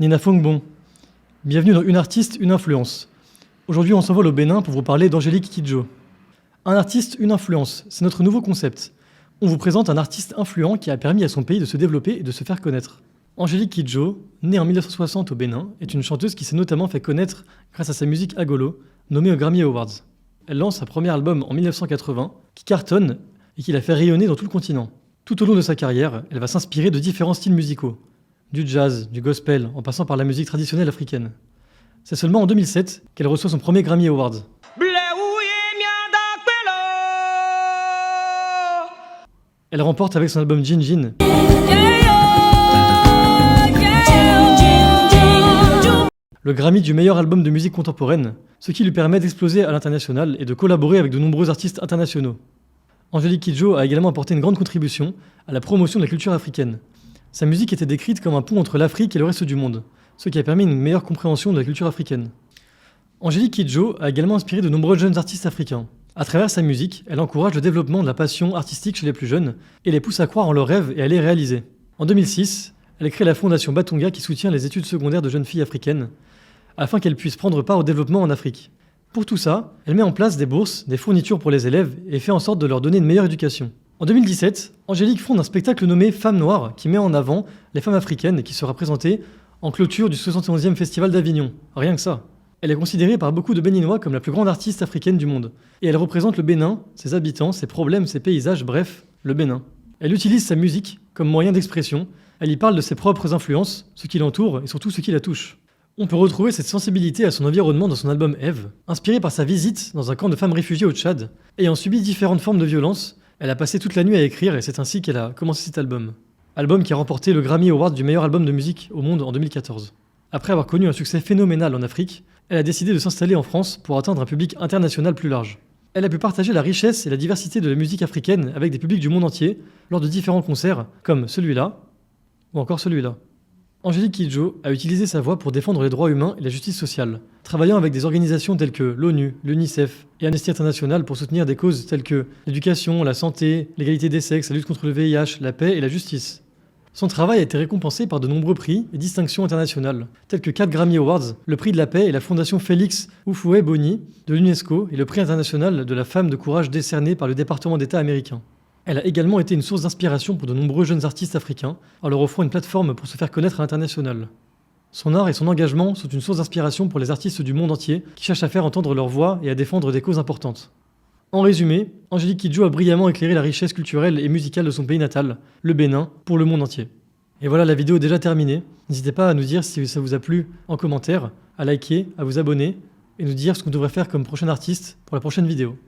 Nina Fongbon. Bienvenue dans Une artiste, une influence. Aujourd'hui, on s'envole au Bénin pour vous parler d'Angélique Kidjo. Un artiste, une influence, c'est notre nouveau concept. On vous présente un artiste influent qui a permis à son pays de se développer et de se faire connaître. Angélique Kidjo, née en 1960 au Bénin, est une chanteuse qui s'est notamment fait connaître grâce à sa musique Agolo, nommée aux Grammy Awards. Elle lance sa premier album en 1980, qui cartonne et qui la fait rayonner dans tout le continent. Tout au long de sa carrière, elle va s'inspirer de différents styles musicaux. Du jazz, du gospel, en passant par la musique traditionnelle africaine. C'est seulement en 2007 qu'elle reçoit son premier Grammy Award. Elle remporte avec son album Gin Gin le Grammy du meilleur album de musique contemporaine, ce qui lui permet d'exploser à l'international et de collaborer avec de nombreux artistes internationaux. Angélique Kidjo a également apporté une grande contribution à la promotion de la culture africaine. Sa musique était décrite comme un pont entre l'Afrique et le reste du monde, ce qui a permis une meilleure compréhension de la culture africaine. Angélique Kidjo a également inspiré de nombreux jeunes artistes africains. À travers sa musique, elle encourage le développement de la passion artistique chez les plus jeunes et les pousse à croire en leurs rêves et à les réaliser. En 2006, elle crée la fondation Batonga qui soutient les études secondaires de jeunes filles africaines afin qu'elles puissent prendre part au développement en Afrique. Pour tout ça, elle met en place des bourses, des fournitures pour les élèves et fait en sorte de leur donner une meilleure éducation. En 2017, Angélique fonde un spectacle nommé Femmes Noires qui met en avant les femmes africaines et qui sera présenté en clôture du 71e Festival d'Avignon. Rien que ça. Elle est considérée par beaucoup de Béninois comme la plus grande artiste africaine du monde. Et elle représente le Bénin, ses habitants, ses problèmes, ses paysages, bref, le Bénin. Elle utilise sa musique comme moyen d'expression, elle y parle de ses propres influences, ce qui l'entoure et surtout ce qui la touche. On peut retrouver cette sensibilité à son environnement dans son album Eve, inspiré par sa visite dans un camp de femmes réfugiées au Tchad. Ayant subi différentes formes de violence, elle a passé toute la nuit à écrire et c'est ainsi qu'elle a commencé cet album. Album qui a remporté le Grammy Award du meilleur album de musique au monde en 2014. Après avoir connu un succès phénoménal en Afrique, elle a décidé de s'installer en France pour atteindre un public international plus large. Elle a pu partager la richesse et la diversité de la musique africaine avec des publics du monde entier lors de différents concerts comme celui-là ou encore celui-là. Angélique Kidjo a utilisé sa voix pour défendre les droits humains et la justice sociale, travaillant avec des organisations telles que l'ONU, l'UNICEF et Amnesty International pour soutenir des causes telles que l'éducation, la santé, l'égalité des sexes, la lutte contre le VIH, la paix et la justice. Son travail a été récompensé par de nombreux prix et distinctions internationales, tels que 4 Grammy Awards, le prix de la paix et la fondation Félix Houphouët-Boigny de l'UNESCO et le prix international de la femme de courage décerné par le département d'État américain. Elle a également été une source d'inspiration pour de nombreux jeunes artistes africains, en leur offrant une plateforme pour se faire connaître à l'international. Son art et son engagement sont une source d'inspiration pour les artistes du monde entier qui cherchent à faire entendre leur voix et à défendre des causes importantes. En résumé, Angélique Kidjo a brillamment éclairé la richesse culturelle et musicale de son pays natal, le Bénin, pour le monde entier. Et voilà, la vidéo est déjà terminée. N'hésitez pas à nous dire si ça vous a plu en commentaire, à liker, à vous abonner et nous dire ce qu'on devrait faire comme prochain artiste pour la prochaine vidéo.